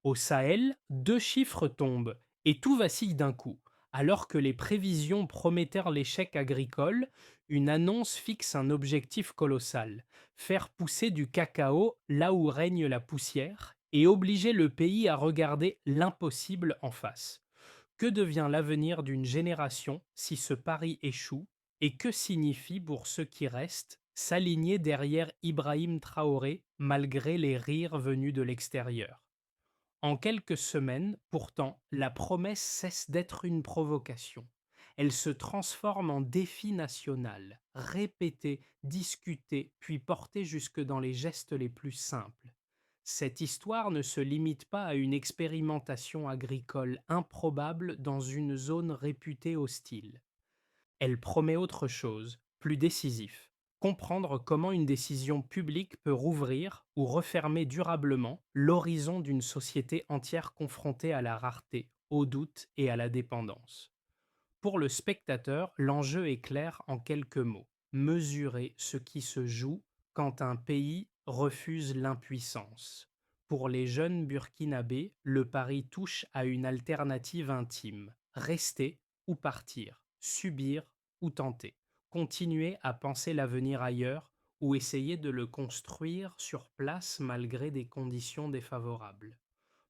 Au Sahel, deux chiffres tombent et tout vacille d'un coup. Alors que les prévisions promettèrent l'échec agricole, une annonce fixe un objectif colossal: faire pousser du cacao là où règne la poussière et obliger le pays à regarder l'impossible en face. Que devient l'avenir d'une génération si ce pari échoue, et que signifie pour ceux qui restent s'aligner derrière Ibrahim Traoré malgré les rires venus de l'extérieur? En quelques semaines, pourtant, la promesse cesse d'être une provocation. Elle se transforme en défi national, répété, discuté, puis porté jusque dans les gestes les plus simples. Cette histoire ne se limite pas à une expérimentation agricole improbable dans une zone réputée hostile. Elle promet autre chose, plus décisif: comprendre comment une décision publique peut rouvrir ou refermer durablement l'horizon d'une société entière confrontée à la rareté, au doute et à la dépendance. Pour le spectateur, l'enjeu est clair en quelques mots: mesurer ce qui se joue quand un pays refuse l'impuissance. Pour les jeunes burkinabés, le pari touche à une alternative intime: rester ou partir, subir ou tenter, continuer à penser l'avenir ailleurs ou essayer de le construire sur place malgré des conditions défavorables.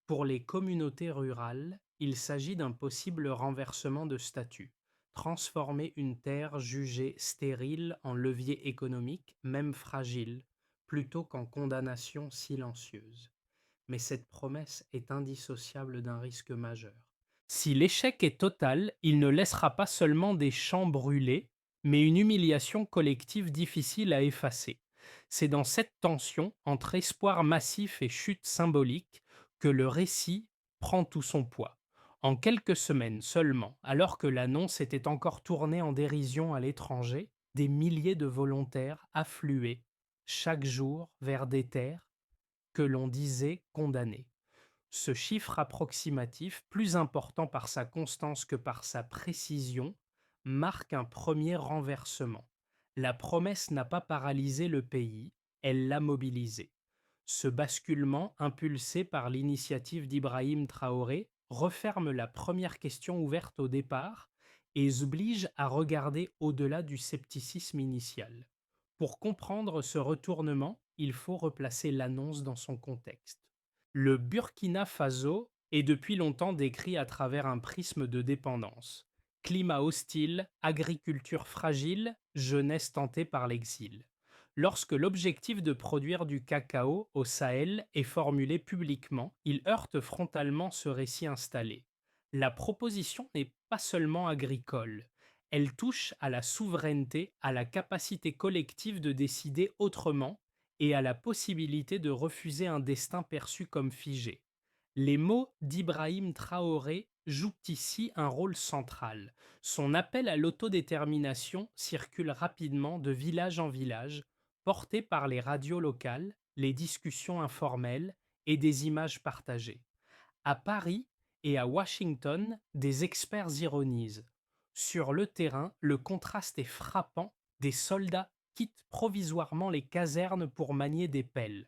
Pour les communautés rurales, il s'agit d'un possible renversement de statut: transformer une terre jugée stérile en levier économique, même fragile, plutôt qu'en condamnation silencieuse. Mais cette promesse est indissociable d'un risque majeur. Si l'échec est total, il ne laissera pas seulement des champs brûlés, mais une humiliation collective difficile à effacer. C'est dans cette tension entre espoir massif et chute symbolique que le récit prend tout son poids. En quelques semaines seulement, alors que l'annonce était encore tournée en dérision à l'étranger, des milliers de volontaires affluaient chaque jour vers des terres que l'on disait condamnées. Ce chiffre approximatif, plus important par sa constance que par sa précision, marque un premier renversement. La promesse n'a pas paralysé le pays, elle l'a mobilisé. Ce basculement, impulsé par l'initiative d'Ibrahim Traoré, referme la première question ouverte au départ et oblige à regarder au-delà du scepticisme initial. Pour comprendre ce retournement, il faut replacer l'annonce dans son contexte. Le Burkina Faso est depuis longtemps décrit à travers un prisme de dépendance: climat hostile, agriculture fragile, jeunesse tentée par l'exil. Lorsque l'objectif de produire du cacao au Sahel est formulé publiquement, il heurte frontalement ce récit installé. La proposition n'est pas seulement agricole, elle touche à la souveraineté, à la capacité collective de décider autrement et à la possibilité de refuser un destin perçu comme figé. Les mots d'Ibrahim Traoré jouent ici un rôle central. Son appel à l'autodétermination circule rapidement de village en village, porté par les radios locales, les discussions informelles et des images partagées. À Paris et à Washington, des experts ironisent: sur le terrain, le contraste est frappant, des soldats quittent provisoirement les casernes pour manier des pelles.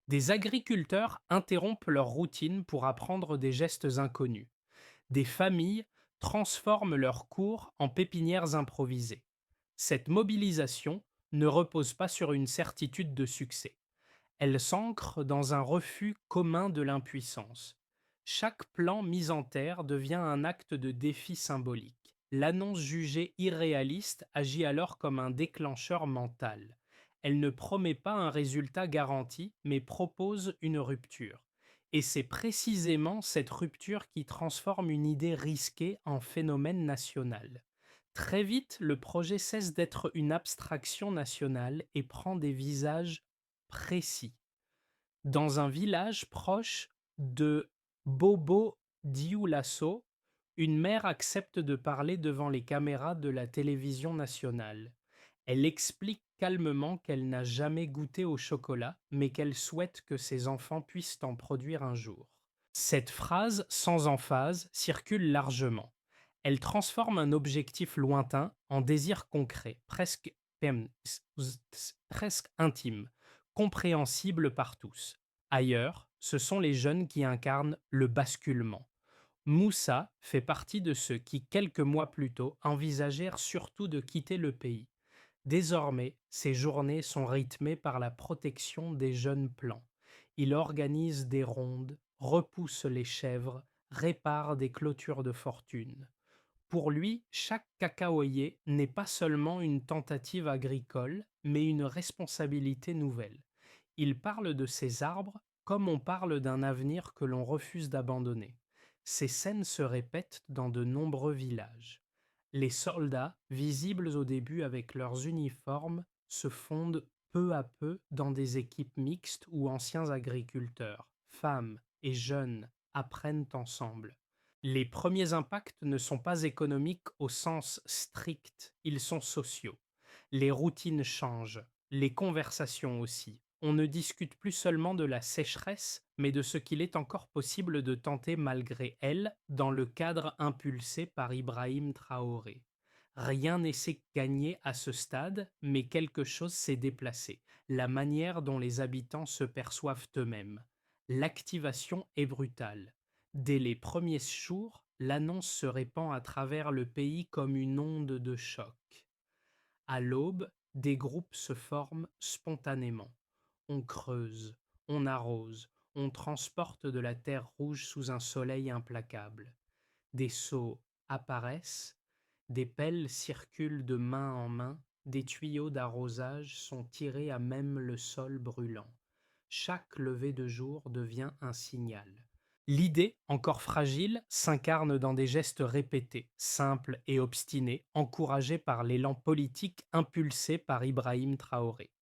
Des agriculteurs interrompent leur routine pour apprendre des gestes inconnus. Des familles transforment leurs cours en pépinières improvisées. Cette mobilisation ne repose pas sur une certitude de succès. Elle s'ancre dans un refus commun de l'impuissance. Chaque plan mis en terre devient un acte de défi symbolique. L'annonce jugée irréaliste agit alors comme un déclencheur mental. Elle ne promet pas un résultat garanti, mais propose une rupture. Et c'est précisément cette rupture qui transforme une idée risquée en phénomène national. Très vite, le projet cesse d'être une abstraction nationale et prend des visages précis. Dans un village proche de Bobo-Dioulasso, une mère accepte de parler devant les caméras de la télévision nationale. Elle explique calmement qu'elle n'a jamais goûté au chocolat, mais qu'elle souhaite que ses enfants puissent en produire un jour. Cette phrase sans emphase circule largement. Elle transforme un objectif lointain en désir concret, presque intime, compréhensible par tous. Ailleurs, ce sont les jeunes qui incarnent le basculement. Moussa fait partie de ceux qui, quelques mois plus tôt, envisagèrent surtout de quitter le pays. Désormais, ses journées sont rythmées par la protection des jeunes plants. Il organise des rondes, repousse les chèvres, répare des clôtures de fortune. Pour lui, chaque cacaoyer n'est pas seulement une tentative agricole, mais une responsabilité nouvelle. Il parle de ces arbres comme on parle d'un avenir que l'on refuse d'abandonner. Ces scènes se répètent dans de nombreux villages. Les soldats, visibles au début avec leurs uniformes, se fondent peu à peu dans des équipes mixtes où anciens agriculteurs, femmes et jeunes apprennent ensemble. Les premiers impacts ne sont pas économiques au sens strict, ils sont sociaux. Les routines changent, les conversations aussi. On ne discute plus seulement de la sécheresse, mais de ce qu'il est encore possible de tenter malgré elle dans le cadre impulsé par Ibrahim Traoré. Rien n'est gagné à ce stade, mais quelque chose s'est déplacé, la manière dont les habitants se perçoivent eux-mêmes. L'activation est brutale. Dès les premiers jours, l'annonce se répand à travers le pays comme une onde de choc. À l'aube, des groupes se forment spontanément. On creuse, on arrose, on transporte de la terre rouge sous un soleil implacable. Des seaux apparaissent, des pelles circulent de main en main, des tuyaux d'arrosage sont tirés à même le sol brûlant. Chaque lever de jour devient un signal. L'idée, encore fragile, s'incarne dans des gestes répétés, simples et obstinés, encouragés par l'élan politique impulsé par Ibrahim Traoré.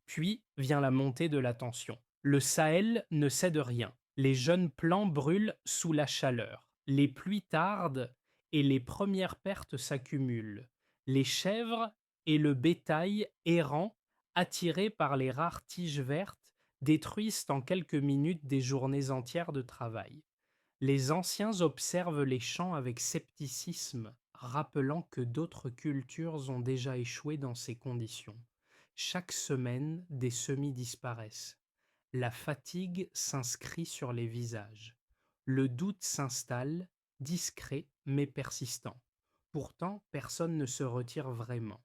Puis vient la montée de la tension. Le Sahel ne cède rien. Les jeunes plants brûlent sous la chaleur. Les pluies tardent et les premières pertes s'accumulent. Les chèvres et le bétail errant, attirés par les rares tiges vertes, détruisent en quelques minutes des journées entières de travail. Les anciens observent les champs avec scepticisme, rappelant que d'autres cultures ont déjà échoué dans ces conditions. Chaque semaine, des semis disparaissent. La fatigue s'inscrit sur les visages. Le doute s'installe, discret mais persistant. Pourtant, personne ne se retire vraiment.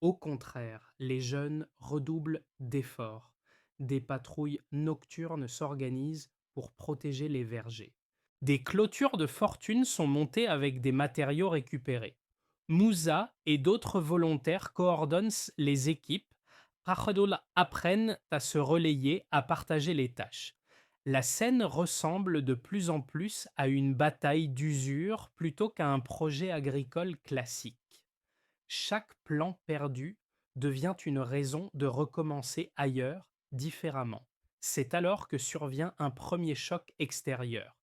Au contraire, les jeunes redoublent d'efforts. Des patrouilles nocturnes s'organisent pour protéger les vergers. Des clôtures de fortune sont montées avec des matériaux récupérés. Moussa et d'autres volontaires coordonnent les équipes. Rachedoul apprennent à se relayer, à partager les tâches. La scène ressemble de plus en plus à une bataille d'usure plutôt qu'à un projet agricole classique. Chaque plan perdu devient une raison de recommencer ailleurs, différemment. C'est alors que survient un premier choc extérieur.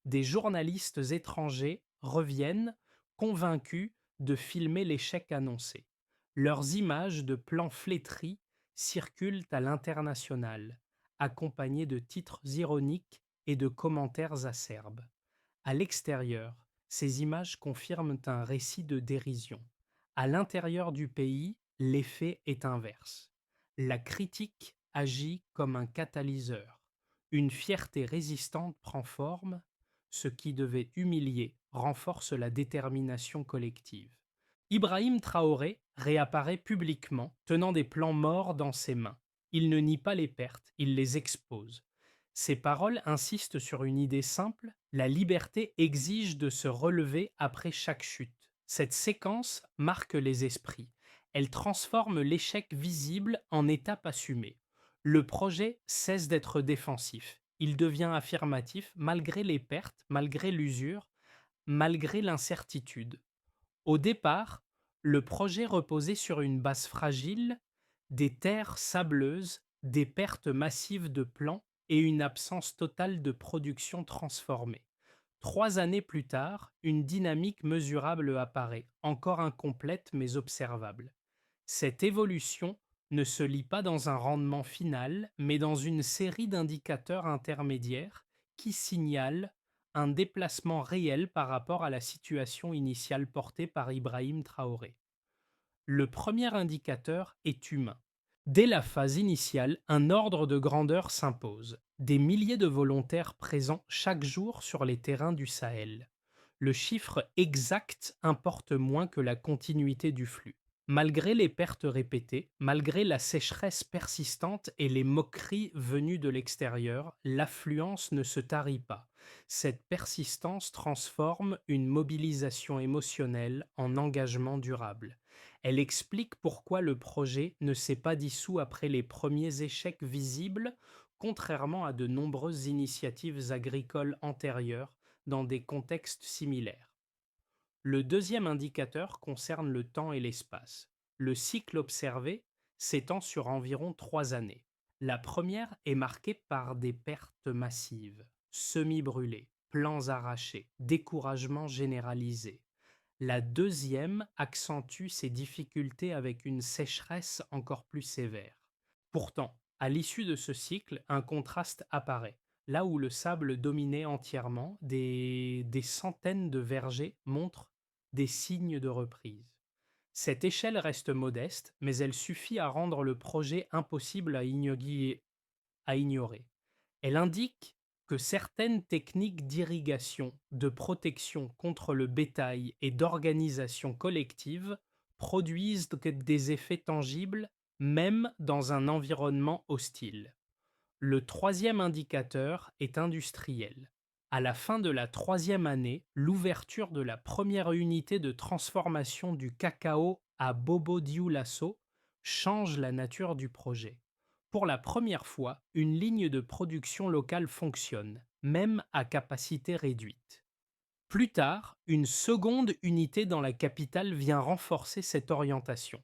Des journalistes étrangers reviennent, convaincus de filmer l'échec annoncé. Leurs images de plans flétris circulent à l'international, accompagnées de titres ironiques et de commentaires acerbes. À l'extérieur, ces images confirment un récit de dérision. À l'intérieur du pays, l'effet est inverse. La critique agit comme un catalyseur. Une fierté résistante prend forme. Ce qui devait humilier renforce la détermination collective. Ibrahim Traoré réapparaît publiquement, tenant des plans morts dans ses mains. Il ne nie pas les pertes, il les expose. Ses paroles insistent sur une idée simple: la liberté exige de se relever après chaque chute. Cette séquence marque les esprits. Elle transforme l'échec visible en étape assumée. Le projet cesse d'être défensif. Il devient affirmatif malgré les pertes, malgré l'usure, malgré l'incertitude. Au départ, le projet reposait sur une base fragile, des terres sableuses, des pertes massives de plants et une absence totale de production transformée. 3 années plus tard, une dynamique mesurable apparaît, encore incomplète mais observable. Cette évolution ne se lie pas dans un rendement final, mais dans une série d'indicateurs intermédiaires qui signalent un déplacement réel par rapport à la situation initiale portée par Ibrahim Traoré. Le premier indicateur est humain. Dès la phase initiale, un ordre de grandeur s'impose. Des milliers de volontaires présents chaque jour sur les terrains du Sahel. Le chiffre exact importe moins que la continuité du flux. Malgré les pertes répétées, malgré la sécheresse persistante et les moqueries venues de l'extérieur, l'affluence ne se tarit pas. Cette persistance transforme une mobilisation émotionnelle en engagement durable. Elle explique pourquoi le projet ne s'est pas dissous après les premiers échecs visibles, contrairement à de nombreuses initiatives agricoles antérieures dans des contextes similaires. Le deuxième indicateur concerne le temps et l'espace. Le cycle observé s'étend sur environ 3 années. La première est marquée par des pertes massives, semis brûlés, plants arrachés, découragement généralisé. La deuxième accentue ces difficultés avec une sécheresse encore plus sévère. Pourtant, à l'issue de ce cycle, un contraste apparaît. Là où le sable dominait entièrement, des centaines de vergers montrent des signes de reprise. Cette échelle reste modeste, mais elle suffit à rendre le projet impossible à ignorer. Elle indique que certaines techniques d'irrigation, de protection contre le bétail et d'organisation collective produisent des effets tangibles même dans un environnement hostile. Le troisième indicateur est industriel. À la fin de la troisième année, l'ouverture de la première unité de transformation du cacao à Bobo-Dioulasso change la nature du projet. Pour la première fois, une ligne de production locale fonctionne, même à capacité réduite. Plus tard, une seconde unité dans la capitale vient renforcer cette orientation.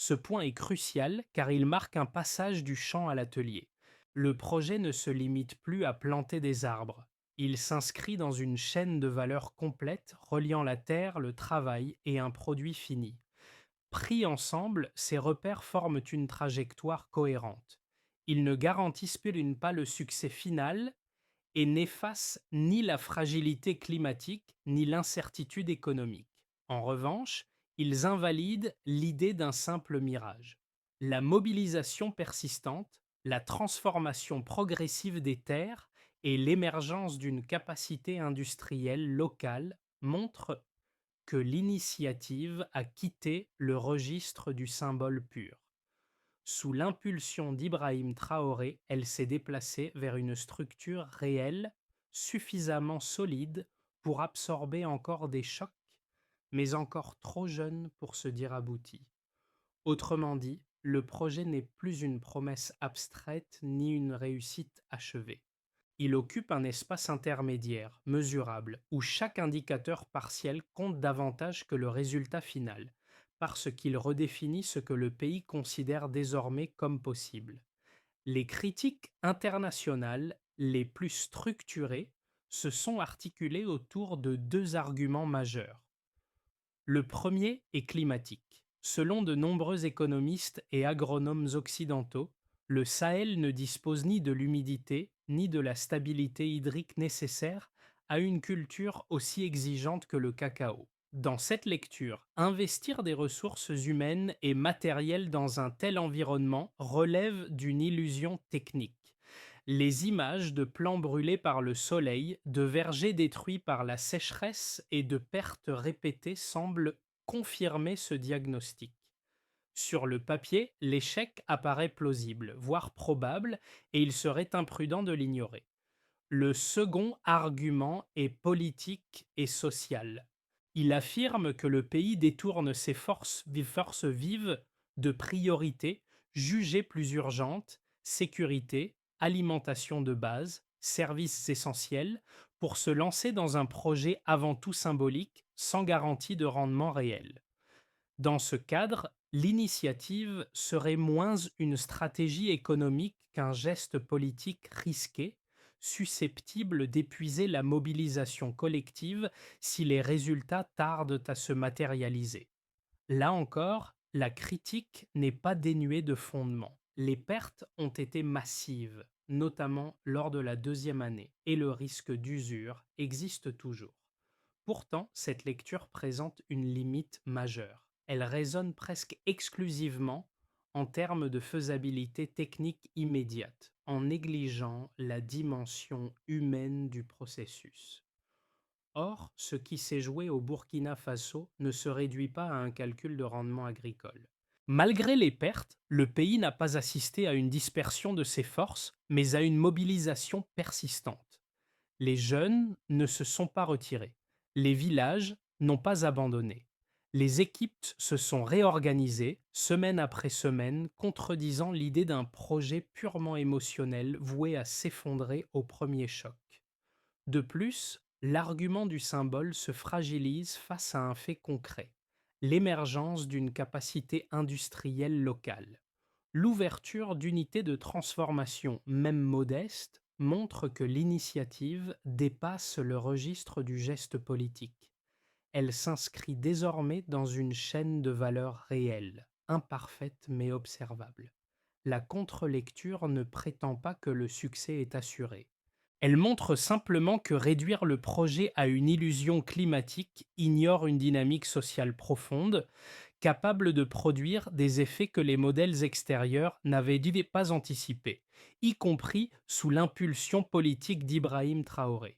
Ce point est crucial car il marque un passage du champ à l'atelier. Le projet ne se limite plus à planter des arbres. Il s'inscrit dans une chaîne de valeur complète reliant la terre, le travail et un produit fini. Pris ensemble, ces repères forment une trajectoire cohérente. Ils ne garantissent pas le succès final et n'efface ni la fragilité climatique ni l'incertitude économique. En revanche, ils invalident l'idée d'un simple mirage. La mobilisation persistante, la transformation progressive des terres et l'émergence d'une capacité industrielle locale montrent que l'initiative a quitté le registre du symbole pur. Sous l'impulsion d'Ibrahim Traoré, elle s'est déplacée vers une structure réelle, suffisamment solide pour absorber encore des chocs, mais encore trop jeune pour se dire aboutie. Autrement dit, le projet n'est plus une promesse abstraite ni une réussite achevée. Il occupe un espace intermédiaire, mesurable, où chaque indicateur partiel compte davantage que le résultat final, parce qu'il redéfinit ce que le pays considère désormais comme possible. Les critiques internationales les plus structurées se sont articulées autour de deux arguments majeurs. Le premier est climatique. Selon de nombreux économistes et agronomes occidentaux, le Sahel ne dispose ni de l'humidité ni de la stabilité hydrique nécessaire à une culture aussi exigeante que le cacao. Dans cette lecture, investir des ressources humaines et matérielles dans un tel environnement relève d'une illusion technique. Les images de plants brûlés par le soleil, de vergers détruits par la sécheresse et de pertes répétées semblent confirmer ce diagnostic. Sur le papier, l'échec apparaît plausible, voire probable, et il serait imprudent de l'ignorer. Le second argument est politique et social. Il affirme que le pays détourne ses forces vives de priorités jugées plus urgentes, sécurité, alimentation de base, services essentiels, pour se lancer dans un projet avant tout symbolique, sans garantie de rendement réel. Dans ce cadre, l'initiative serait moins une stratégie économique qu'un geste politique risqué, susceptible d'épuiser la mobilisation collective si les résultats tardent à se matérialiser. Là encore, la critique n'est pas dénuée de fondement. Les pertes ont été massives, notamment lors de la deuxième année, et le risque d'usure existe toujours. Pourtant, cette lecture présente une limite majeure. Elle raisonne presque exclusivement en termes de faisabilité technique immédiate, en négligeant la dimension humaine du processus. Or, ce qui s'est joué au Burkina Faso ne se réduit pas à un calcul de rendement agricole. Malgré les pertes, le pays n'a pas assisté à une dispersion de ses forces, mais à une mobilisation persistante. Les jeunes ne se sont pas retirés. Les villages n'ont pas abandonné. Les équipes se sont réorganisées semaine après semaine, contredisant l'idée d'un projet purement émotionnel voué à s'effondrer au premier choc. De plus, l'argument du symbole se fragilise face à un fait concret, l'émergence d'une capacité industrielle locale. L'ouverture d'unités de transformation, même modestes, montre que l'initiative dépasse le registre du geste politique. Elle s'inscrit désormais dans une chaîne de valeurs réelles, imparfaite mais observable. La contre-lecture ne prétend pas que le succès est assuré. Elle montre simplement que réduire le projet à une illusion climatique ignore une dynamique sociale profonde, capable de produire des effets que les modèles extérieurs n'avaient pas anticipés, y compris sous l'impulsion politique d'Ibrahim Traoré.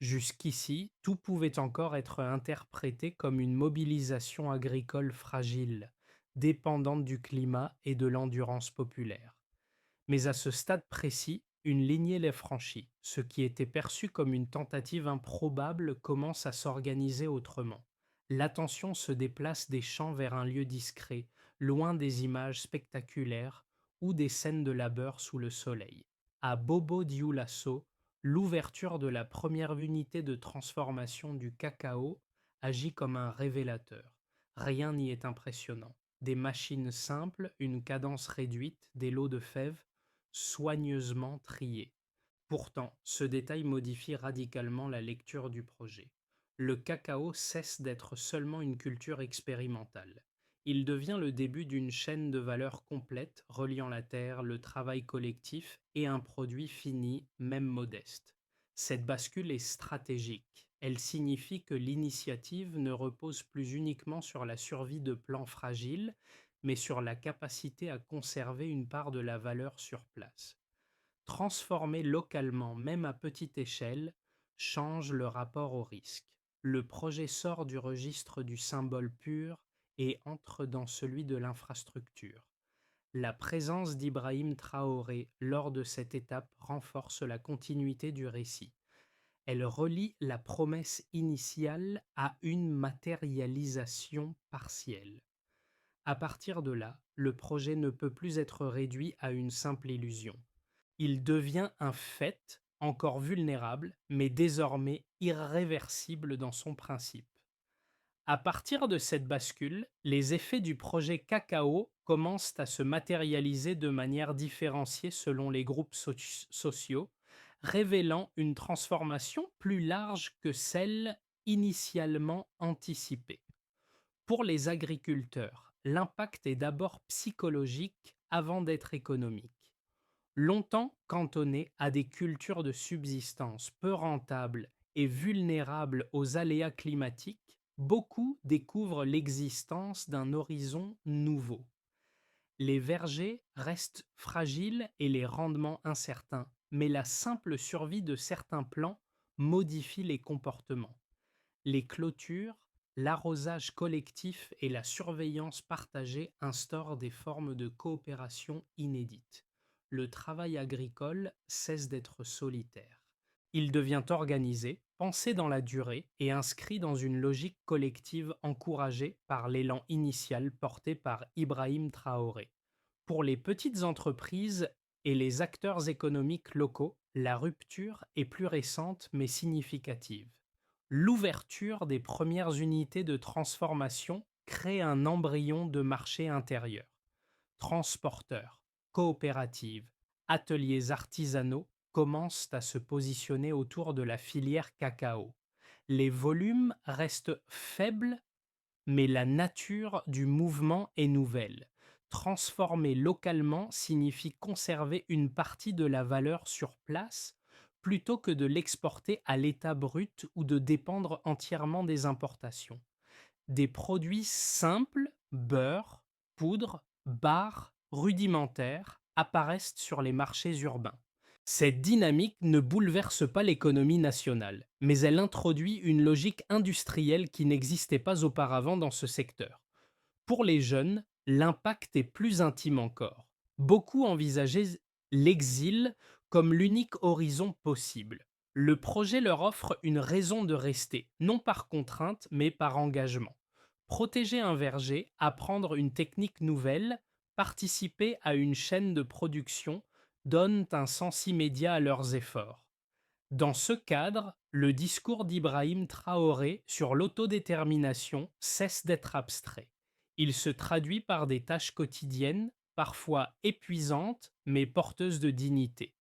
Jusqu'ici, tout pouvait encore être interprété comme une mobilisation agricole fragile, dépendante du climat et de l'endurance populaire. Mais à ce stade précis, une lignée l'est franchie. Ce qui était perçu comme une tentative improbable commence à s'organiser autrement. L'attention se déplace des champs vers un lieu discret, loin des images spectaculaires ou des scènes de labeur sous le soleil. À Bobo Dioulasso, l'ouverture de la première unité de transformation du cacao agit comme un révélateur. Rien n'y est impressionnant. Des machines simples, une cadence réduite, des lots de fèves, soigneusement triés. Pourtant, ce détail modifie radicalement la lecture du projet. Le cacao cesse d'être seulement une culture expérimentale. Il devient le début d'une chaîne de valeur complète reliant la terre, le travail collectif et un produit fini, même modeste. Cette bascule est stratégique. Elle signifie que l'initiative ne repose plus uniquement sur la survie de plants fragiles, mais sur la capacité à conserver une part de la valeur sur place. Transformer localement, même à petite échelle, change le rapport au risque. Le projet sort du registre du symbole pur et entre dans celui de l'infrastructure. La présence d'Ibrahim Traoré lors de cette étape renforce la continuité du récit. Elle relie la promesse initiale à une matérialisation partielle. À partir de là, le projet ne peut plus être réduit à une simple illusion. Il devient un fait, encore vulnérable, mais désormais irréversible dans son principe. À partir de cette bascule, les effets du projet cacao commencent à se matérialiser de manière différenciée selon les groupes sociaux, révélant une transformation plus large que celle initialement anticipée. Pour les agriculteurs, l'impact est d'abord psychologique avant d'être économique. Longtemps cantonnés à des cultures de subsistance peu rentables et vulnérables aux aléas climatiques, beaucoup découvrent l'existence d'un horizon nouveau. Les vergers restent fragiles et les rendements incertains, mais la simple survie de certains plants modifie les comportements. Les clôtures, l'arrosage collectif et la surveillance partagée instaurent des formes de coopération inédites. Le travail agricole cesse d'être solitaire. Il devient organisé, pensé dans la durée et inscrit dans une logique collective encouragée par l'élan initial porté par Ibrahim Traoré. Pour les petites entreprises et les acteurs économiques locaux, la rupture est plus récente mais significative. L'ouverture des premières unités de transformation crée un embryon de marché intérieur. Transporteurs, coopératives, ateliers artisanaux commencent à se positionner autour de la filière cacao. Les volumes restent faibles, mais la nature du mouvement est nouvelle. Transformer localement signifie conserver une partie de la valeur sur place plutôt que de l'exporter à l'état brut ou de dépendre entièrement des importations. Des produits simples, beurre, poudre, barres, rudimentaires, apparaissent sur les marchés urbains. Cette dynamique ne bouleverse pas l'économie nationale, mais elle introduit une logique industrielle qui n'existait pas auparavant dans ce secteur. Pour les jeunes, l'impact est plus intime encore. Beaucoup envisageaient l'exil comme l'unique horizon possible. Le projet leur offre une raison de rester, non par contrainte, mais par engagement. Protéger un verger, apprendre une technique nouvelle, participer à une chaîne de production donnent un sens immédiat à leurs efforts. Dans ce cadre, le discours d'Ibrahim Traoré sur l'autodétermination cesse d'être abstrait. Il se traduit par des tâches quotidiennes, parfois épuisantes, mais porteuses de dignité.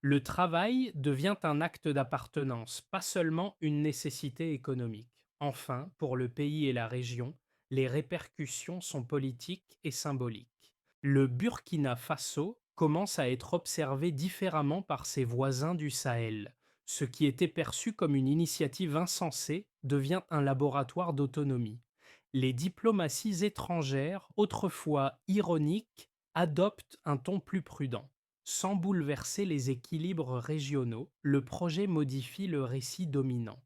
Le travail devient un acte d'appartenance, pas seulement une nécessité économique. Enfin, pour le pays et la région, les répercussions sont politiques et symboliques. Le Burkina Faso commence à être observé différemment par ses voisins du Sahel. Ce qui était perçu comme une initiative insensée devient un laboratoire d'autonomie. Les diplomaties étrangères, autrefois ironiques, adoptent un ton plus prudent. Sans bouleverser les équilibres régionaux, le projet modifie le récit dominant.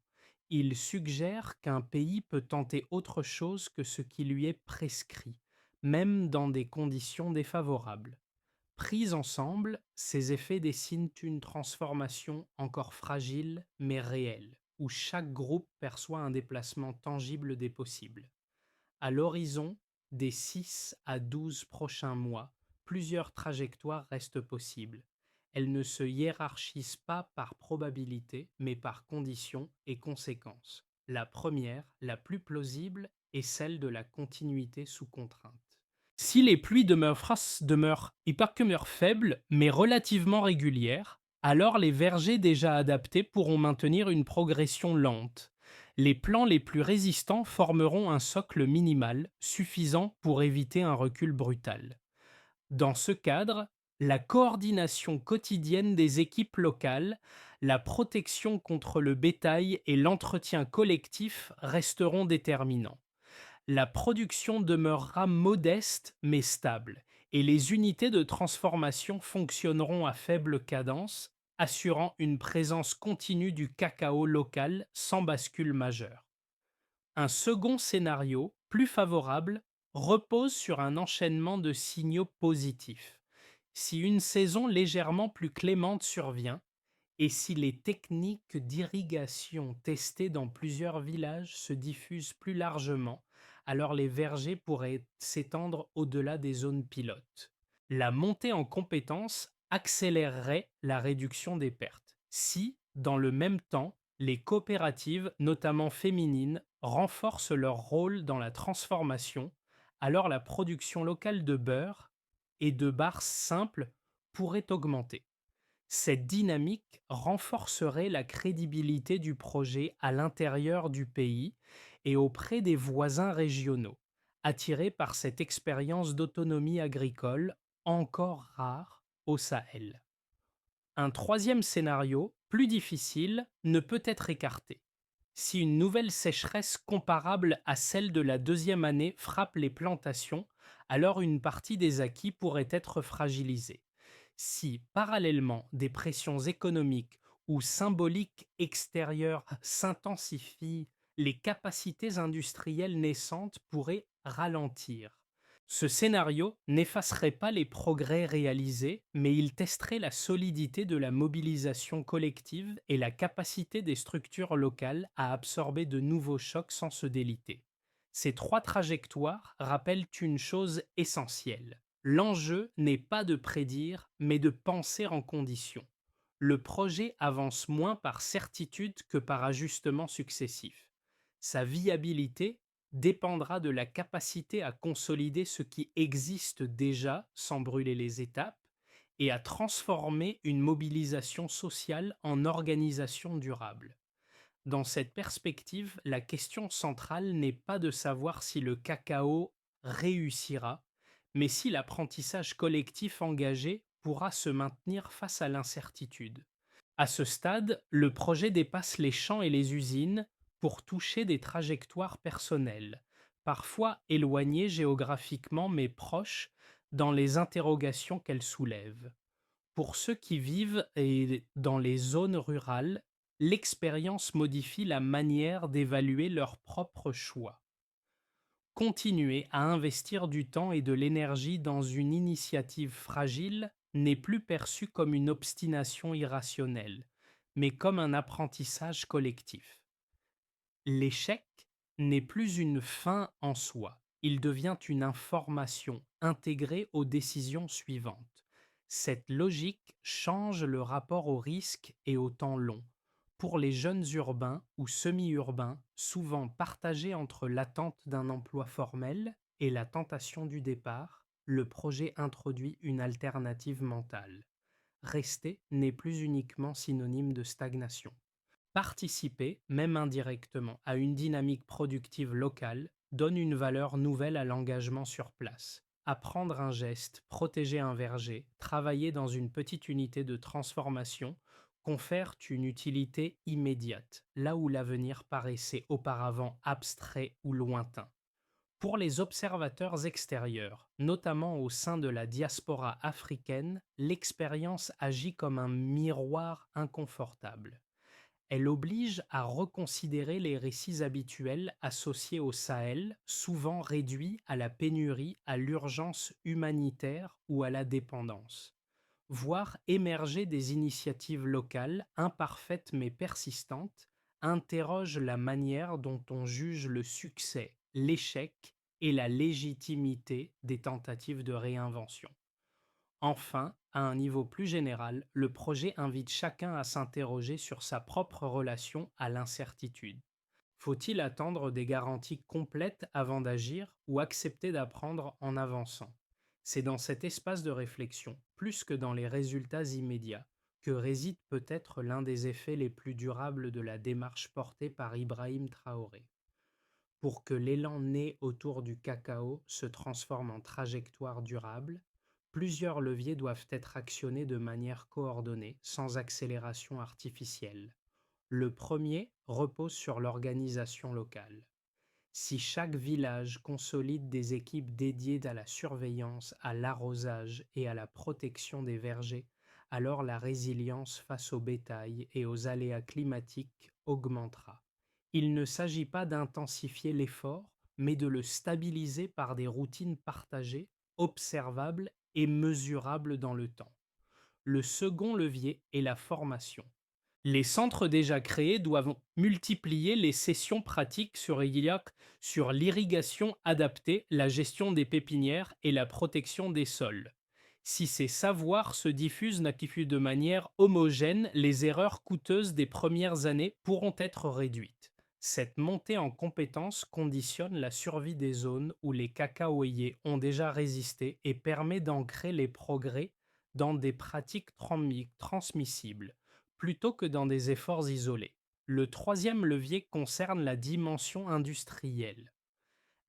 Il suggère qu'un pays peut tenter autre chose que ce qui lui est prescrit, même dans des conditions défavorables. Pris ensemble, ces effets dessinent une transformation encore fragile mais réelle, où chaque groupe perçoit un déplacement tangible des possibles. À l'horizon des 6 à 12 prochains mois, plusieurs trajectoires restent possibles. Elles ne se hiérarchisent pas par probabilité, mais par conditions et conséquences. La première, la plus plausible, est celle de la continuité sous contrainte. Si les pluies demeurent et par demeurent faibles, mais relativement régulières, alors les vergers déjà adaptés pourront maintenir une progression lente. Les plants les plus résistants formeront un socle minimal suffisant pour éviter un recul brutal. Dans ce cadre, la coordination quotidienne des équipes locales, la protection contre le bétail et l'entretien collectif resteront déterminants. La production demeurera modeste mais stable, et les unités de transformation fonctionneront à faible cadence, assurant une présence continue du cacao local sans bascule majeure. Un second scénario, plus favorable, repose sur un enchaînement de signaux positifs. Si une saison légèrement plus clémente survient, et si les techniques d'irrigation testées dans plusieurs villages se diffusent plus largement, alors les vergers pourraient s'étendre au-delà des zones pilotes. La montée en compétences accélérerait la réduction des pertes. Si, dans le même temps, les coopératives, notamment féminines, renforcent leur rôle dans la transformation, alors la production locale de beurre et de barres simples pourrait augmenter. Cette dynamique renforcerait la crédibilité du projet à l'intérieur du pays et auprès des voisins régionaux, attirés par cette expérience d'autonomie agricole encore rare au Sahel. Un troisième scénario, plus difficile, ne peut être écarté. Si une nouvelle sécheresse comparable à celle de la deuxième année frappe les plantations, alors une partie des acquis pourrait être fragilisée. Si, parallèlement, des pressions économiques ou symboliques extérieures s'intensifient, les capacités industrielles naissantes pourraient ralentir. Ce scénario n'effacerait pas les progrès réalisés, mais il testerait la solidité de la mobilisation collective et la capacité des structures locales à absorber de nouveaux chocs sans se déliter. Ces trois trajectoires rappellent une chose essentielle. L'enjeu n'est pas de prédire, mais de penser en conditions. Le projet avance moins par certitude que par ajustements successifs. Sa viabilité dépendra de la capacité à consolider ce qui existe déjà sans brûler les étapes et à transformer une mobilisation sociale en organisation durable. Dans cette perspective, la question centrale n'est pas de savoir si le cacao réussira, mais si l'apprentissage collectif engagé pourra se maintenir face à l'incertitude. À ce stade, le projet dépasse les champs et les usines pour toucher des trajectoires personnelles, parfois éloignées géographiquement mais proches, dans les interrogations qu'elle soulève. Pour ceux qui vivent dans les zones rurales, l'expérience modifie la manière d'évaluer leurs propres choix. Continuer à investir du temps et de l'énergie dans une initiative fragile n'est plus perçu comme une obstination irrationnelle, mais comme un apprentissage collectif. L'échec n'est plus une fin en soi, il devient une information intégrée aux décisions suivantes. Cette logique change le rapport au risque et au temps long. Pour les jeunes urbains ou semi-urbains, souvent partagés entre l'attente d'un emploi formel et la tentation du départ, le projet introduit une alternative mentale. Rester n'est plus uniquement synonyme de stagnation. Participer, même indirectement, à une dynamique productive locale donne une valeur nouvelle à l'engagement sur place. Apprendre un geste, protéger un verger, travailler dans une petite unité de transformation confèrent une utilité immédiate, là où l'avenir paraissait auparavant abstrait ou lointain. Pour les observateurs extérieurs, notamment au sein de la diaspora africaine, l'expérience agit comme un miroir inconfortable. Elle oblige à reconsidérer les récits habituels associés au Sahel, souvent réduits à la pénurie, à l'urgence humanitaire ou à la dépendance. Voir émerger des initiatives locales, imparfaites mais persistantes, interroge la manière dont on juge le succès, l'échec et la légitimité des tentatives de réinvention. Enfin, à un niveau plus général, le projet invite chacun à s'interroger sur sa propre relation à l'incertitude. Faut-il attendre des garanties complètes avant d'agir ou accepter d'apprendre en avançant? C'est dans cet espace de réflexion, plus que dans les résultats immédiats, que réside peut-être l'un des effets les plus durables de la démarche portée par Ibrahim Traoré. Pour que l'élan né autour du cacao se transforme en trajectoire durable, plusieurs leviers doivent être actionnés de manière coordonnée, sans accélération artificielle. Le premier repose sur l'organisation locale. Si chaque village consolide des équipes dédiées à la surveillance, à l'arrosage et à la protection des vergers, alors la résilience face au bétail et aux aléas climatiques augmentera. Il ne s'agit pas d'intensifier l'effort, mais de le stabiliser par des routines partagées, observables et mesurables dans le temps. Le second levier est la formation. Les centres déjà créés doivent multiplier les sessions pratiques sur l'irrigation adaptée, la gestion des pépinières et la protection des sols. Si ces savoirs se diffusent de manière homogène, les erreurs coûteuses des premières années pourront être réduites. Cette montée en compétences conditionne la survie des zones où les cacaoyers ont déjà résisté et permet d'ancrer les progrès dans des pratiques transmissibles plutôt que dans des efforts isolés. Le troisième levier concerne la dimension industrielle.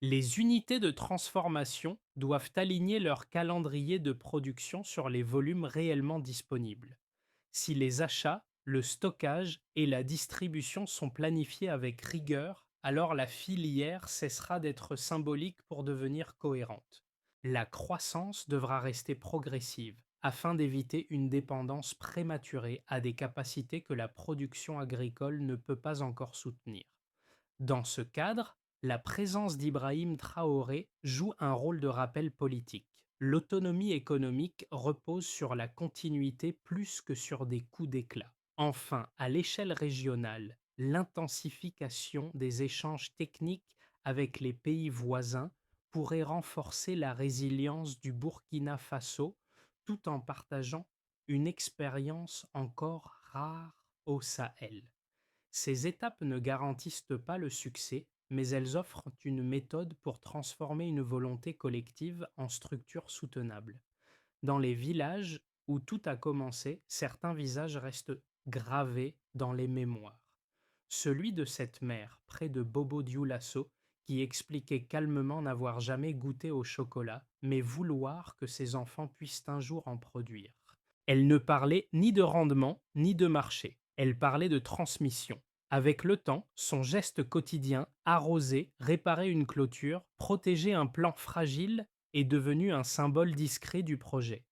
Les unités de transformation doivent aligner leur calendrier de production sur les volumes réellement disponibles. Si les achats, le stockage et la distribution sont planifiés avec rigueur, alors la filière cessera d'être symbolique pour devenir cohérente. La croissance devra rester progressive afin d'éviter une dépendance prématurée à des capacités que la production agricole ne peut pas encore soutenir. Dans ce cadre, la présence d'Ibrahim Traoré joue un rôle de rappel politique. L'autonomie économique repose sur la continuité plus que sur des coups d'éclat. Enfin, à l'échelle régionale, l'intensification des échanges techniques avec les pays voisins pourrait renforcer la résilience du Burkina Faso tout en partageant une expérience encore rare au Sahel. Ces étapes ne garantissent pas le succès, mais elles offrent une méthode pour transformer une volonté collective en structure soutenable. Dans les villages où tout a commencé, certains visages restent gravés dans les mémoires. Celui de cette mère, près de Bobo Dioulasso, qui expliquait calmement n'avoir jamais goûté au chocolat, mais vouloir que ses enfants puissent un jour en produire. Elle ne parlait ni de rendement, ni de marché. Elle parlait de transmission. Avec le temps, son geste quotidien, arroser, réparer une clôture, protéger un plant fragile, est devenu un symbole discret du projet.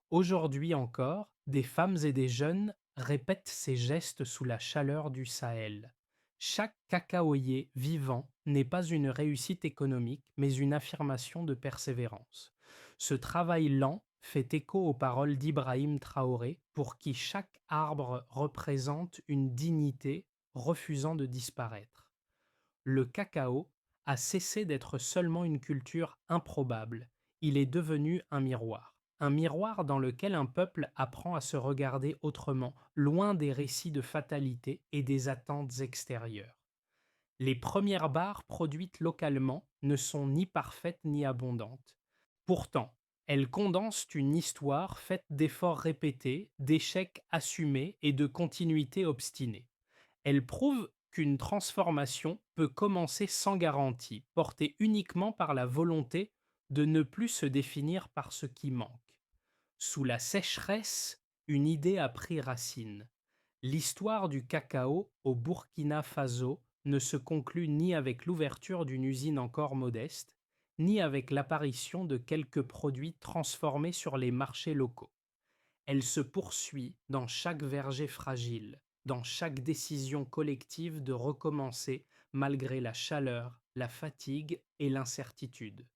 Aujourd'hui encore, des femmes et des jeunes répètent ces gestes sous la chaleur du Sahel. Chaque cacaoyer vivant n'est pas une réussite économique, mais une affirmation de persévérance. Ce travail lent fait écho aux paroles d'Ibrahim Traoré, pour qui chaque arbre représente une dignité refusant de disparaître. Le cacao a cessé d'être seulement une culture improbable, il est devenu un miroir dans lequel un peuple apprend à se regarder autrement, loin des récits de fatalité et des attentes extérieures. Les premières barres produites localement ne sont ni parfaites ni abondantes. Pourtant, elles condensent une histoire faite d'efforts répétés, d'échecs assumés et de continuité obstinée. Elle prouve qu'une transformation peut commencer sans garantie, portée uniquement par la volonté de ne plus se définir par ce qui manque. Sous la sécheresse, une idée a pris racine. L'histoire du cacao au Burkina Faso ne se conclut ni avec l'ouverture d'une usine encore modeste, ni avec l'apparition de quelques produits transformés sur les marchés locaux. Elle se poursuit dans chaque verger fragile, dans chaque décision collective de recommencer malgré la chaleur, la fatigue et l'incertitude.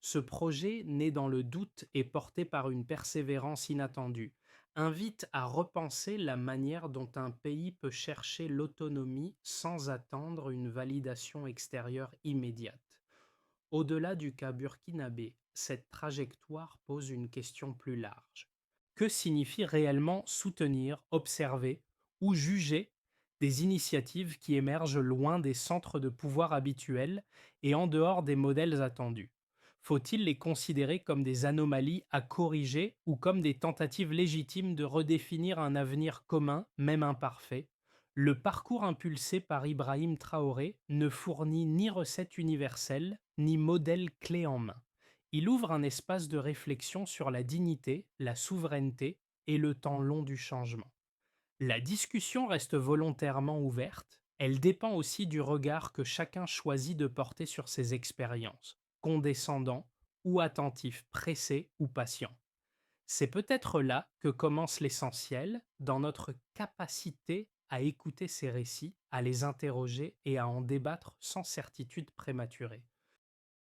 Ce projet, né dans le doute et porté par une persévérance inattendue, invite à repenser la manière dont un pays peut chercher l'autonomie sans attendre une validation extérieure immédiate. Au-delà du cas burkinabé, cette trajectoire pose une question plus large. Que signifie réellement soutenir, observer ou juger des initiatives qui émergent loin des centres de pouvoir habituels et en dehors des modèles attendus? Faut-il les considérer comme des anomalies à corriger ou comme des tentatives légitimes de redéfinir un avenir commun, même imparfait? Le parcours impulsé par Ibrahim Traoré ne fournit ni recette universelle, ni modèle clé en main. Il ouvre un espace de réflexion sur la dignité, la souveraineté et le temps long du changement. La discussion reste volontairement ouverte, elle dépend aussi du regard que chacun choisit de porter sur ses expériences, condescendant ou attentif, pressé ou patient. C'est peut-être là que commence l'essentiel, dans notre capacité à écouter ces récits, à les interroger et à en débattre sans certitude prématurée.